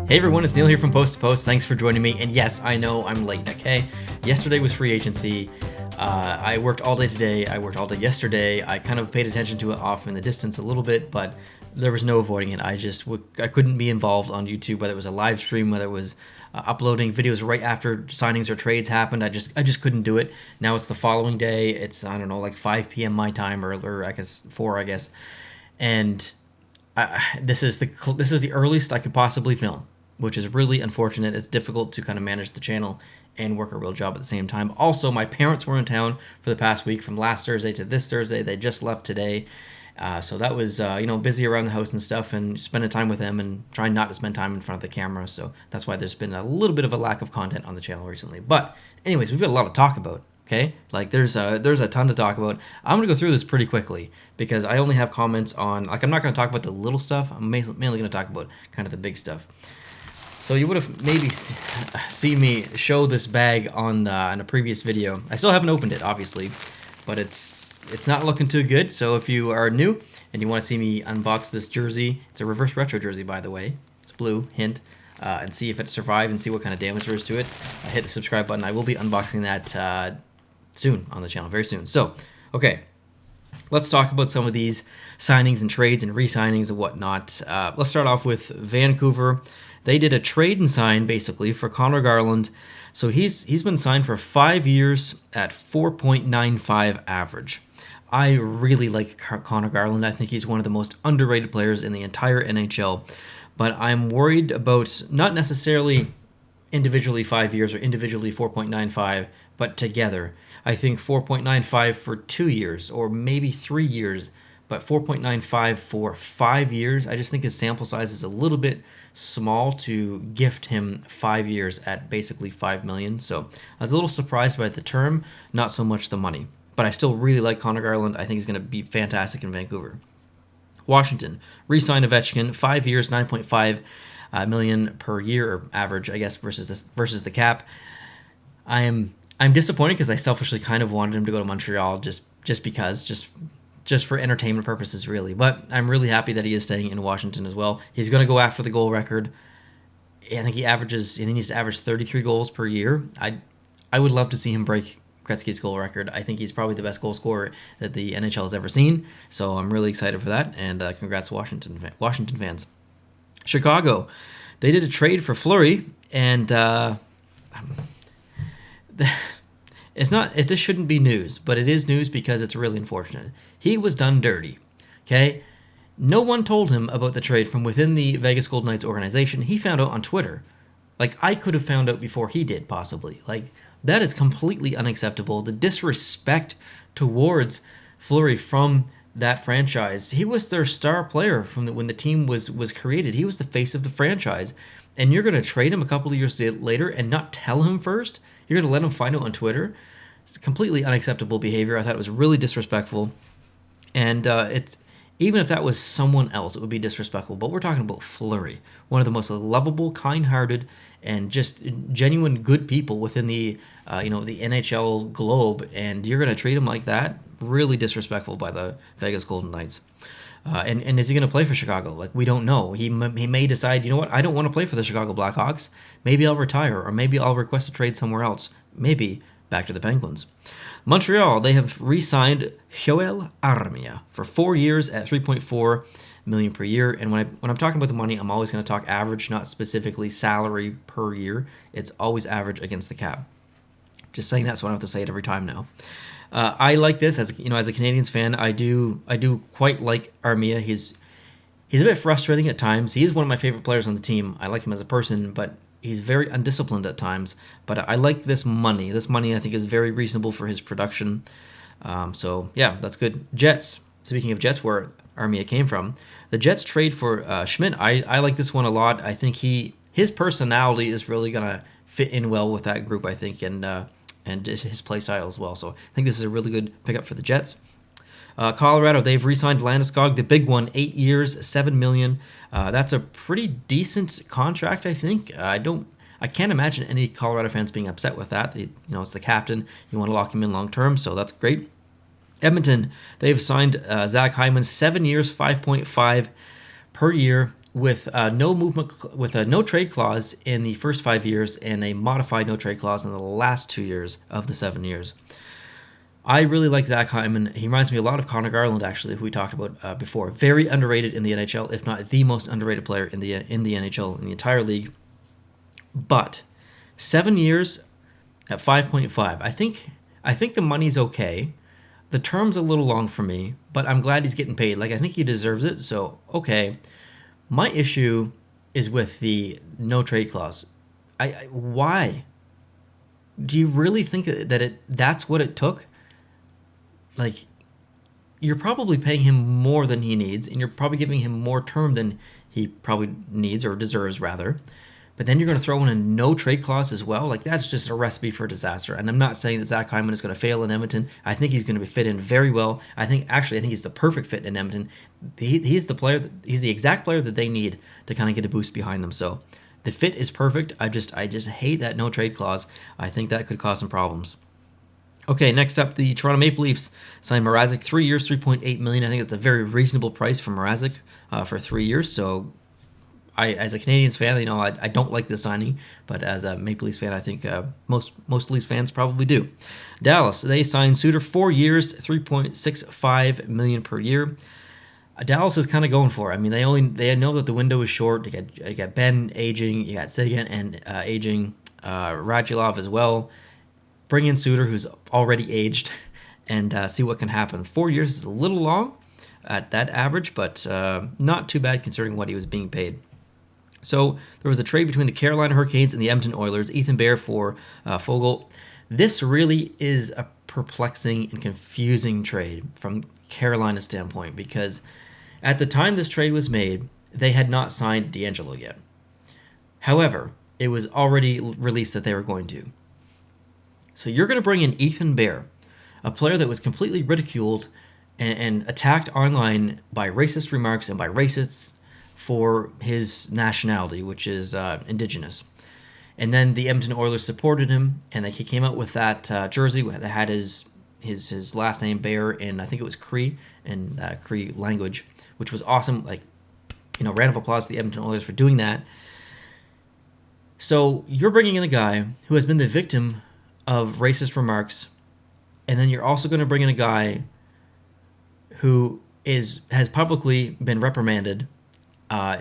Hey everyone, it's Neil here from Post to Post. Thanks for joining me. And yes, I know I'm late, okay? Yesterday was free agency. I worked all day today. I worked all day yesterday. I kind of paid attention to it off in the distance a little bit, but there was no avoiding it. I couldn't be involved on YouTube, whether it was a live stream, whether it was uploading videos right after signings or trades happened. I just couldn't do it. Now it's the following day. It's, I don't know, like 5 p.m. my time, or I guess 4, I guess. And this is the earliest I could possibly film, which is really unfortunate. It's difficult to kind of manage the channel and work a real job at the same time. Also, my parents were in town for the past week, from last Thursday to this Thursday. They just left today. So that was, busy around the house and stuff, and spending time with them and trying not to spend time in front of the camera. So that's why there's been a little bit of a lack of content on the channel recently. But anyways, we've got a lot to talk about. Okay, like there's a ton to talk about. I'm gonna go through this pretty quickly because I only have comments on, like, I'm not gonna talk about the little stuff. I'm mainly gonna talk about kind of the big stuff. So you would have maybe seen me show this bag on in a previous video. I still haven't opened it, obviously, but it's not looking too good. So if you are new and you want to see me unbox this jersey, it's a reverse retro jersey, by the way. It's blue, hint, and see if it survived and see what kind of damage there is to it. Hit the subscribe button. I will be unboxing that soon on the channel, very soon. So, okay, let's talk about some of these signings and trades and re-signings and whatnot. Let's start off with Vancouver. They did a trade and sign, basically, for Connor Garland. So he's been signed for 5 years at 4.95 average. I really like Connor Garland. I think he's one of the most underrated players in the entire NHL. But I'm worried about not necessarily individually 5 years or individually 4.95, but together. I think 4.95 for 2 years or maybe 3 years, but 4.95 for 5 years. I just think his sample size is a little bit small to gift him 5 years at basically $5 million. So I was a little surprised by the term, not so much the money. But I still really like Connor Garland. I think he's going to be fantastic in Vancouver. Washington re-signed Ovechkin, 5 years, $9.5 million per year, or average, I guess, versus the cap. I'm disappointed because I selfishly kind of wanted him to go to Montreal just for entertainment purposes, really. But I'm really happy that he is staying in Washington as well. He's going to go after the goal record. I think he needs to average 33 goals per year. I would love to see him break Gretzky's goal record. I think he's probably the best goal scorer that the NHL has ever seen. So I'm really excited for that, and congrats Washington fans. Chicago, they did a trade for Fleury, and this shouldn't be news, but it is news because it's really unfortunate. He was done dirty, okay? No one told him about the trade from within the Vegas Golden Knights organization. He found out on Twitter. Like, I could have found out before he did, possibly. Like, that is completely unacceptable. The disrespect towards Fleury from that franchise. He was their star player when the team was created. He was the face of the franchise. And you're going to trade him a couple of years later and not tell him first? You're going to let him find out on Twitter? It's completely unacceptable behavior. I thought it was really disrespectful. And it's even if that was someone else, it would be disrespectful. But we're talking about Fleury, one of the most lovable, kind-hearted, and just genuine good people within the the NHL globe. And you're going to treat him like that? Really disrespectful by the Vegas Golden Knights. And is he going to play for Chicago? Like, we don't know. He may decide, you know what, I don't want to play for the Chicago Blackhawks. Maybe I'll retire, or maybe I'll request a trade somewhere else. Maybe back to the Penguins. Montreal, they have re-signed Joel Armia for 4 years at $3.4 million per year. And when I'm talking about the money, I'm always going to talk average, not specifically salary per year. It's always average against the cap. Just saying that so I don't have to say it every time now. I like this as a Canadiens fan. I do quite like Armia. He's a bit frustrating at times. He is one of my favorite players on the team. I like him as a person, but he's very undisciplined at times. But I like this money. This money, I think, is very reasonable for his production. So yeah, that's good. Jets. Speaking of Jets, where Armia came from, the Jets trade for Schmidt. I like this one a lot. I think his personality is really gonna fit in well with that group, I think, and his play style as well. So I think this is a really good pickup for the Jets. Colorado, they've re-signed Landeskog, the big one, 8 years, $7 million. That's a pretty decent contract, I think. I can't imagine any Colorado fans being upset with that. It's the captain. You want to lock him in long term, so that's great. Edmonton, they've signed Zach Hyman, 7 years, 5.5 per year. with with a no trade clause in the first 5 years and a modified no trade clause in the last 2 years of the 7 years. I really like Zach Hyman. He reminds me a lot of Connor Garland, actually, who we talked about before. Very underrated in the NHL, if not the most underrated player in the NHL in the entire league. But 7 years at 5.5, I think the money's okay. The term's a little long for me, but I'm glad he's getting paid. Like, I think he deserves it. So okay. My issue is with the no trade clause. Why? Do you really think that's what it took? Like, you're probably paying him more than he needs, and you're probably giving him more term than he probably needs, or deserves rather. But then you're going to throw in a no trade clause as well. Like, that's just a recipe for disaster. And I'm not saying that Zach Hyman is going to fail in Edmonton. I think he's going to be fit in very well. I think he's the perfect fit in Edmonton. He's the player. He's the exact player that they need to kind of get a boost behind them. So the fit is perfect. I just hate that no trade clause. I think that could cause some problems. Okay, next up, the Toronto Maple Leafs signed Mrazek, 3 years, $3.8 million. I think that's a very reasonable price for Mrazek for 3 years. So, as a Canadiens fan, I don't like this signing, but as a Maple Leafs fan, I think most Leafs fans probably do. Dallas, they signed Suter, 4 years, $3.65 million per year. Dallas is kind of going for it. I mean, they know that the window is short. You got Ben aging, you got Seguin and aging, Radulov as well. Bring in Suter, who's already aged, and see what can happen. 4 years is a little long at that average, but not too bad considering what he was being paid. So there was a trade between the Carolina Hurricanes and the Edmonton Oilers. Ethan Bear for Foegele. This really is a perplexing and confusing trade from Carolina's standpoint, because at the time this trade was made, they had not signed DeAngelo yet. However, it was already released that they were going to. So you're going to bring in Ethan Bear, a player that was completely ridiculed and attacked online by racist remarks and by racists for his nationality, which is indigenous. And then the Edmonton Oilers supported him, and he came out with that jersey that had his last name Bear, and I think it was Cree and Cree language, which was awesome. Like, round of applause to the Edmonton Oilers for doing that. So you're bringing in a guy who has been the victim of racist remarks, and then you're also going to bring in a guy who has publicly been reprimanded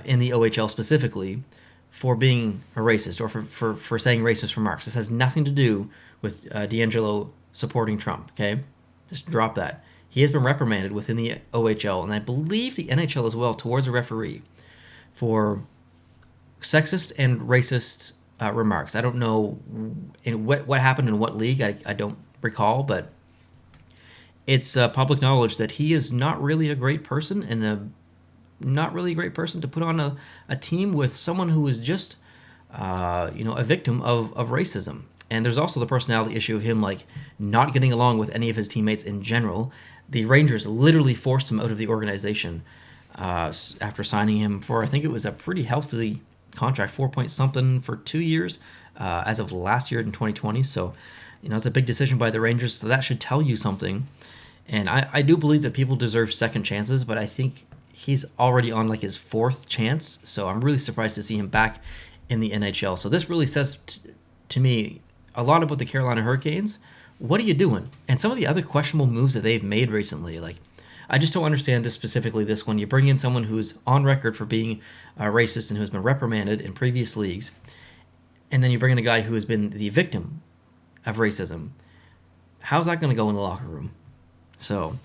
in the OHL specifically for being a racist or for saying racist remarks. This has nothing to do with DeAngelo supporting Trump, okay? Just drop that. He has been reprimanded within the OHL, and I believe the NHL as well, towards a referee for sexist and racist remarks. I don't know what happened in what league. I don't recall, but it's public knowledge that he is not really a great person, and not really a great person to put on a team with someone who is just a victim of racism. And there's also the personality issue of him like not getting along with any of his teammates in general. The Rangers literally forced him out of the organization after signing him for, I think it was a pretty healthy contract, 4 point something for 2 years as of last year in 2020. So, it's a big decision by the Rangers. So that should tell you something. And I do believe that people deserve second chances, but I think he's already on like his fourth chance. So I'm really surprised to see him back in the NHL. So this really says to me a lot about the Carolina Hurricanes. What are you doing? And some of the other questionable moves that they've made recently, like, I just don't understand this one. You bring in someone who's on record for being racist and who's been reprimanded in previous leagues, and then you bring in a guy who has been the victim of racism. How's that going to go in the locker room? So,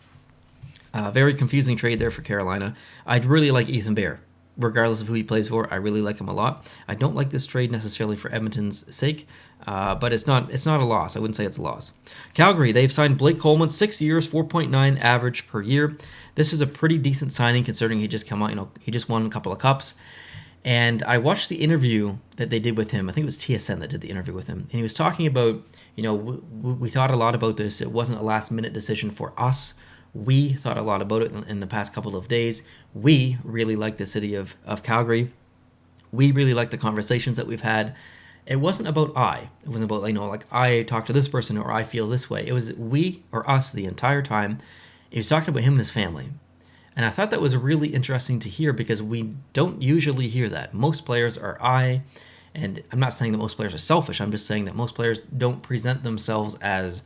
very confusing trade there for Carolina. I'd really like Ethan Bear, regardless of who he plays for. I really like him a lot. I don't like this trade necessarily for Edmonton's sake, but it's not a loss. I wouldn't say it's a loss. Calgary, they've signed Blake Coleman, 6 years, 4.9 average per year. This is a pretty decent signing considering he just he just won a couple of cups. And I watched the interview that they did with him. I think it was TSN that did the interview with him. And he was talking about, we thought a lot about this. It wasn't a last-minute decision for us. We thought a lot about it in the past couple of days. We really like the city of Calgary. We really like the conversations that we've had. It wasn't about I. It wasn't about, I talked to this person or I feel this way. It was we or us the entire time. He was talking about him and his family. And I thought that was really interesting to hear because we don't usually hear that. Most players are and I'm not saying that most players are selfish. I'm just saying that most players don't present themselves as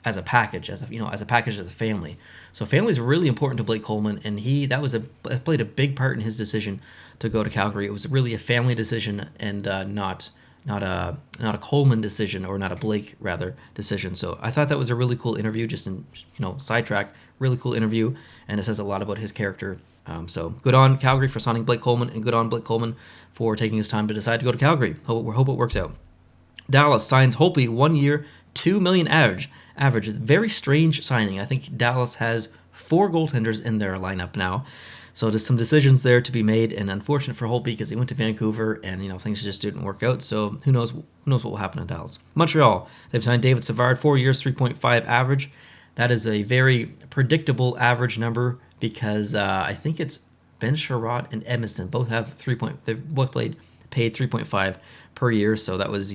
a package, as a package, as a family. So family is really important to Blake Coleman, and that played a big part in his decision to go to Calgary. It was really a family decision, and not a Coleman decision, or not a Blake rather decision. So I thought that was a really cool interview. Just in sidetrack, really cool interview, and it says a lot about his character. So good on Calgary for signing Blake Coleman, and good on Blake Coleman for taking his time to decide to go to Calgary. Hope it works out. Dallas signs Holtby 1 year, $2 million average. Very strange signing. I think Dallas has 4 goaltenders in their lineup now. So there's some decisions there to be made, and unfortunate for Holtby because he went to Vancouver and things just didn't work out. So who knows what will happen in Dallas. Montreal, they've signed David Savard, 4 years, 3.5 average. That is a very predictable average number because I think it's Ben Sherratt and Edmondson both have they've both paid 3.5 per year. So that was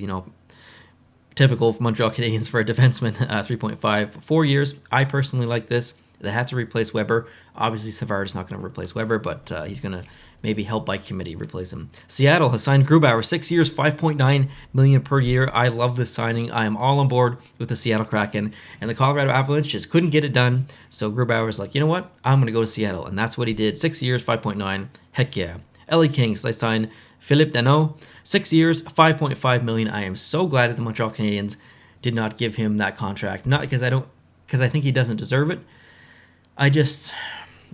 typical of Montreal Canadiens for a defenseman, 3.5, 4 years. I personally like this. They have to replace Weber. Obviously, Savard is not going to replace Weber, but he's going to maybe help by committee replace him. Seattle has signed Grubauer, 6 years, $5.9 million per year. I love this signing. I am all on board with the Seattle Kraken, and the Colorado Avalanche just couldn't get it done. So Grubauer's like, you know what? I'm going to go to Seattle, and that's what he did. 6 years, 5.9. Heck yeah. LA Kings, they signed Philippe Danault, 6 years, $5.5 million. I am so glad that the Montreal Canadiens did not give him that contract. Not because I think he doesn't deserve it.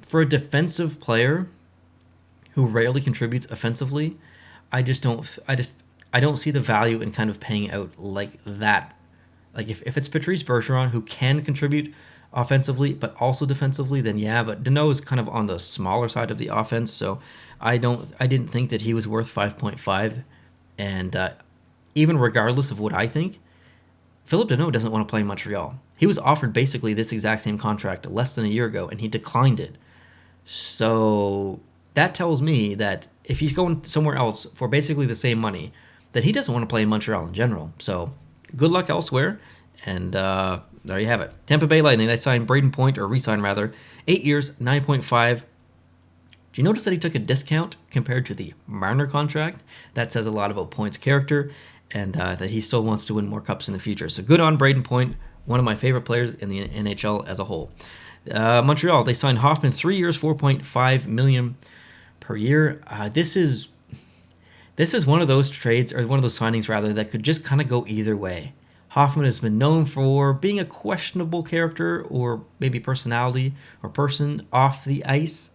For a defensive player who rarely contributes offensively, I don't see the value in kind of paying out like that. Like if it's Patrice Bergeron who can contribute offensively but also defensively, then yeah, but Danault is kind of on the smaller side of the offense, so I didn't think that he was worth 5.5, and even regardless of what I think, Philip Danault doesn't want to play in Montreal. He was offered basically this exact same contract less than a year ago, and he declined it. So that tells me that if he's going somewhere else for basically the same money, that he doesn't want to play in Montreal in general. So good luck elsewhere, and there you have it. Tampa Bay Lightning, they signed Braden Point, or re-signed rather, 8 years, 9.5. Do you notice that he took a discount compared to the Marner contract? That says a lot about Point's character, and that he still wants to win more cups in the future. So good on Braden Point, one of my favorite players in the NHL as a whole. Montreal, they signed Hoffman, 3 years, $4.5 million per year. This is one of those trades, or one of those signings rather, that could just kind of go either way. Hoffman has been known for being a questionable character, or maybe personality or person off the ice.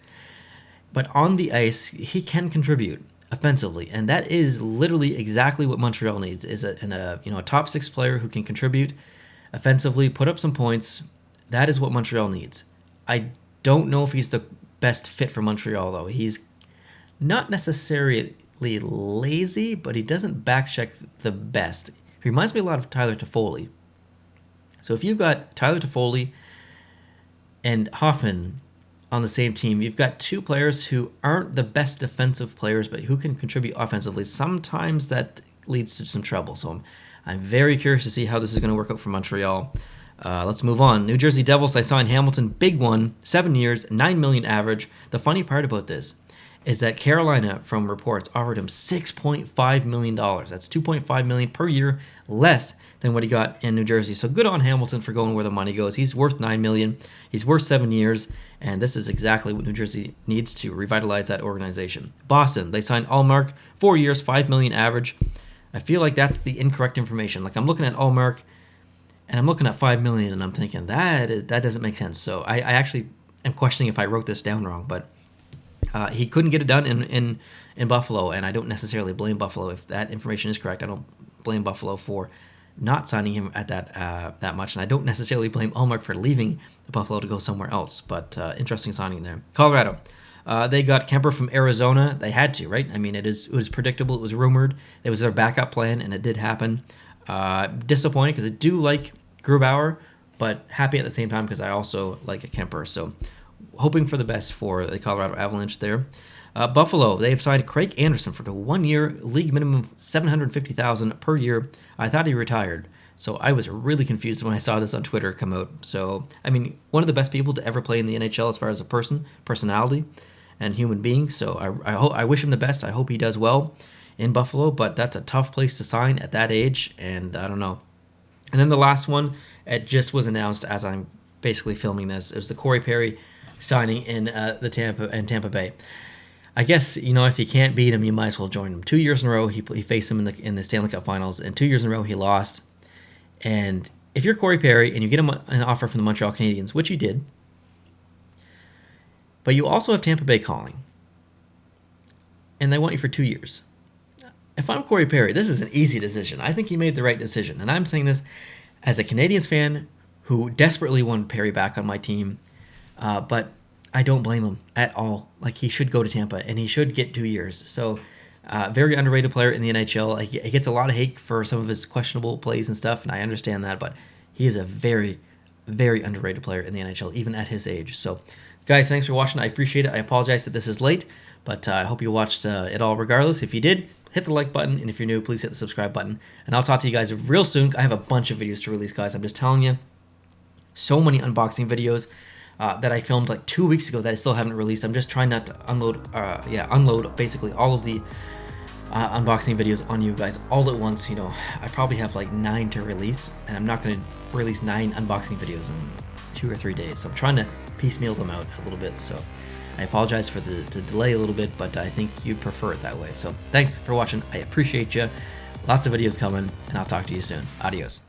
But on the ice, he can contribute offensively, and that is literally exactly what Montreal needs: is a top 6 player who can contribute offensively, put up some points. That is what Montreal needs. I don't know if he's the best fit for Montreal, though. He's not necessarily lazy, but he doesn't backcheck the best. He reminds me a lot of Tyler Toffoli. So if you've got Tyler Toffoli and Hoffman on the same team, you've got 2 players who aren't the best defensive players, but who can contribute offensively. Sometimes that leads to some trouble. So I'm very curious to see how this is going to work out for Montreal. Let's move on. New Jersey Devils, they signed Hamilton, big one, 7 years, $9 million average. The funny part about this is that Carolina, from reports, offered him $6.5 million. That's $2.5 million per year less than what he got in New Jersey. So good on Hamilton for going where the money goes. He's worth $9 million. He's worth 7 years, and this is exactly what New Jersey needs to revitalize that organization. Boston, they signed Allmark, 4 years, $5 million average. I feel like that's the incorrect information. Like, I'm looking at Allmark, and I'm looking at $5 million, and I'm thinking that doesn't make sense. So I actually am questioning if I wrote this down wrong, but he couldn't get it done in Buffalo, and I don't necessarily blame Buffalo if that information is correct. I don't blame Buffalo for not signing him at that much, and I don't necessarily blame Allmark for leaving Buffalo to go somewhere else. But interesting signing there. Colorado, they got Kemper from Arizona. They had to, right? I mean, it was predictable. It was rumored. It was their backup plan, and it did happen. Disappointed because I do like Grubauer, but happy at the same time because I also like a Kemper. So hoping for the best for the Colorado Avalanche there. Buffalo, they have signed Craig Anderson for the 1 year league minimum $750,000 per year. I thought he retired. So I was really confused when I saw this on Twitter come out. So, I mean, one of the best people to ever play in the NHL as far as a personality, and human being. So I wish him the best. I hope he does well in Buffalo, but that's a tough place to sign at that age, and I don't know. And then the last one, it just was announced as I'm basically filming this. It was the Corey Perry signing in Tampa Bay. I guess, you know, if you can't beat him, you might as well join him. 2 years in a row, he faced him in the Stanley Cup Finals, and 2 years in a row he lost. And if you're Corey Perry and you get him an offer from the Montreal Canadiens, which you did, but you also have Tampa Bay calling, and they want you for 2 years. If I'm Corey Perry, this is an easy decision. I think he made the right decision, and I'm saying this as a Canadiens fan who desperately wanted Perry back on my team, but I don't blame him at all. Like, he should go to Tampa, and he should get 2 years. So, very underrated player in the NHL. He gets a lot of hate for some of his questionable plays and stuff, and I understand that, but he is a very, very underrated player in the NHL, even at his age. So, guys, thanks for watching. I appreciate it. I apologize that this is late, but I hope you watched it all regardless. If you did, hit the like button, and if you're new, please hit the subscribe button. And I'll talk to you guys real soon. I have a bunch of videos to release, guys. I'm just telling you, so many unboxing videos that I filmed like 2 weeks ago that I still haven't released. I'm just trying not to unload basically all of the unboxing videos on you guys all at once. You know, I probably have like 9 to release, and I'm not going to release 9 unboxing videos in 2 or 3 days. So I'm trying to piecemeal them out a little bit. So I apologize for the delay a little bit, but I think you prefer it that way. So thanks for watching. I appreciate you. Lots of videos coming, and I'll talk to you soon. Adios.